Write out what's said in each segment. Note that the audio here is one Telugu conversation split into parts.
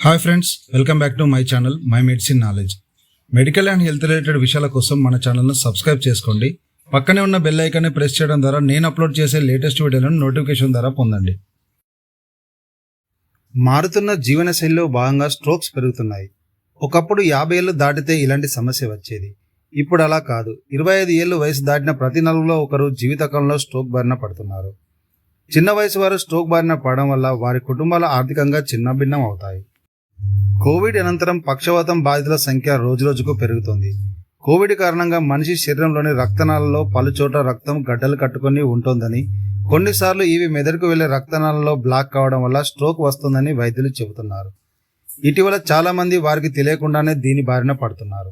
Hi friends, welcome back to my channel my medicine knowledge. Medical and health related విషయాల కోసం మన ఛానల్ను సబ్స్క్రైబ్ చేసుకోండి. పక్కనే ఉన్న బెల్ ఐకాన్ని ప్రెస్ చేయడం ద్వారా నేను అప్లోడ్ చేసే లేటెస్ట్ వీడియోలను నోటిఫికేషన్ ద్వారా పొందండి. మారుతున్న జీవనశైలిలో భాగంగా స్ట్రోక్స్ పెరుగుతున్నాయి. ఒకప్పుడు 50 ఏళ్ళు దాటితే ఇలాంటి సమస్య వచ్చేది. ఇప్పుడు అలా కాదు. 25 ఏళ్ళు వయసు దాటిన ప్రతి నలుగురిలో ఒకరు జీవితకాలంలో స్ట్రోక్ బారిన పడుతున్నారు. చిన్న వయసు వారు స్ట్రోక్ బారిన పడడం వల్ల వారి కుటుంబాలు ఆర్థికంగా చిన్నభిన్నం అవుతాయి. కోవిడ్ అనంతరం పక్షవాతం బాధితుల సంఖ్య రోజురోజుకు పెరుగుతోంది. కోవిడ్ కారణంగా మనిషి శరీరంలోని రక్తనాళాలలో పలుచోట్ల రక్తం గడ్డలు కట్టుకొని ఉంటోందని, కొన్నిసార్లు ఇవి మెదడుకు వెళ్లే రక్తనాళాలలో బ్లాక్ కావడం వల్ల స్ట్రోక్ వస్తుందని వైద్యులు చెబుతున్నారు. ఇటీవల చాలా మంది వారికి తెలియకుండానే దీని బారిన పడుతున్నారు.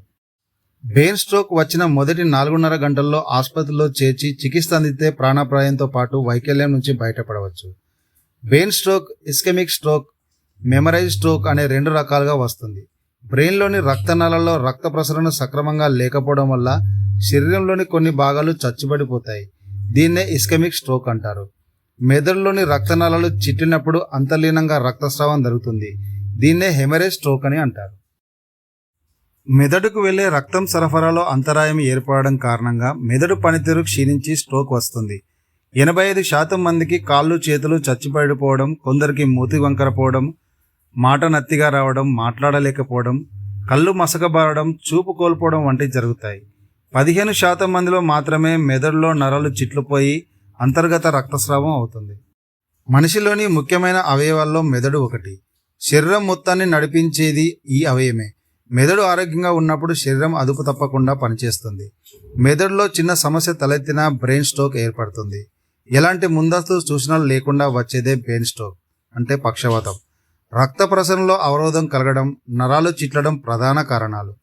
బ్రెయిన్ స్ట్రోక్ వచ్చిన మొదటి 4.5 గంటల్లో ఆసుపత్రిలో చేర్చి చికిత్స అందితే ప్రాణాపాయంతో పాటు వైకల్యం నుంచి బయటపడవచ్చు. Brain stroke, ischaemic stroke, haemorrhagic stroke అనే 2 రకాలుగా వస్తుంది. బ్రెయిన్లోని రక్తనాళాల్లో రక్త ప్రసరణ సక్రమంగా లేకపోవడం వల్ల శరీరంలోని కొన్ని భాగాలు చచ్చుబడిపోతాయి. దీన్నే ఇస్కెమిక్ స్ట్రోక్ అంటారు. మెదడులోని రక్తనాళాలు చిట్లినప్పుడు అంతర్లీనంగా రక్తస్రావం జరుగుతుంది. దీన్నే హెమరేజ్ స్ట్రోక్ అని అంటారు. మెదడుకు వెళ్లే రక్తం సరఫరాలో అంతరాయం ఏర్పడడం కారణంగా మెదడు పనితీరు క్షీణించి స్ట్రోక్ వస్తుంది. 85% మందికి కాళ్ళు చేతులు చచ్చిపడిపోవడం, కొందరికి మూతి వంకరపోవడం, మాట నత్తిగా రావడం, మాట్లాడలేకపోవడం, కళ్ళు మసకబారడం, చూపు కోల్పోవడం వంటివి జరుగుతాయి. 15% మందిలో మాత్రమే మెదడులో నరాలు చిట్లుపోయి అంతర్గత రక్తస్రావం అవుతుంది. మనిషిలోని ముఖ్యమైన అవయవాల్లో మెదడు ఒకటి. శరీరం మొత్తాన్ని నడిపించేది ఈ అవయవమే. మెదడు ఆరోగ్యంగా ఉన్నప్పుడు శరీరం అదుపు తప్పకుండా పనిచేస్తుంది. మెదడులో చిన్న సమస్య తలెత్తినా బ్రెయిన్ స్ట్రోక్ ఏర్పడుతుంది. ఎలాంటి ముందస్తు సూచనలు లేకుండా వచ్చేదే బ్రెయిన్ స్ట్రోక్ అంటే పక్షవాతం. రక్త ప్రసరణలో అవరోధం కలగడం, నరాలు చిట్లడం ప్రధాన కారణాలు.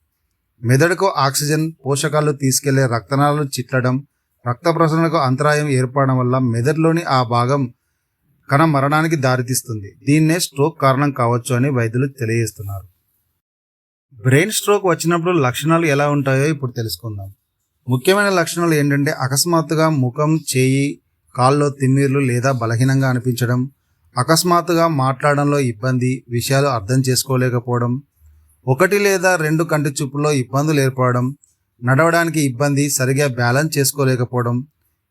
మెదడుకు ఆక్సిజన్, పోషకాలు తీసుకెళ్లే రక్తనాళాలు చిట్లడం, రక్త ప్రసరణకు అంతరాయం ఏర్పడడం వల్ల మెదడులోని ఆ భాగం కణ మరణానికి దారితీస్తుంది. దీన్నే స్ట్రోక్ కారణం కావచ్చు అని వైద్యులు తెలియజేస్తున్నారు. బ్రెయిన్ స్ట్రోక్ వచ్చినప్పుడు లక్షణాలు ఎలా ఉంటాయో ఇప్పుడు తెలుసుకుందాం. ముఖ్యమైన లక్షణాలు ఏంటంటే అకస్మాత్తుగా ముఖం, చేయి, కాల్లో తిమ్మిర్లు లేదా బలహీనంగా అనిపించడం, అకస్మాత్తుగా మాట్లాడడంలో ఇబ్బంది, విషయాలు అర్థం చేసుకోలేకపోవడం, 1 లేదా 2 కంటి చూపుల్లో ఇబ్బందులు ఏర్పడడం, నడవడానికి ఇబ్బంది, సరిగా బ్యాలెన్స్ చేసుకోలేకపోవడం,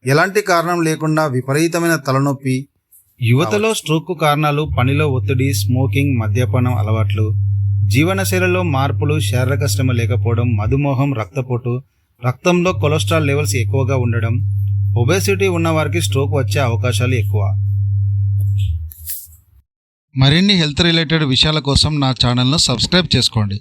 ఎలాంటి కారణం లేకుండా విపరీతమైన తలనొప్పి. యువతలో స్ట్రోక్కు కారణాలు పనిలో ఒత్తిడి, స్మోకింగ్, మద్యపానం అలవాట్లు, జీవనశైలిలో మార్పులు, శారీరక శ్రమ లేకపోవడం, మధుమేహం, రక్తపోటు, రక్తంలో కొలెస్ట్రాల్ లెవెల్స్ ఎక్కువగా ఉండడం, ఒబేసిటీ ఉన్నవారికి స్ట్రోక్ వచ్చే అవకాశాలు ఎక్కువ. మరిన్ని హెల్త్ రిలేటెడ్ విషయాల కోసం నా ఛానల్ను సబ్స్క్రైబ్ చేసుకోండి.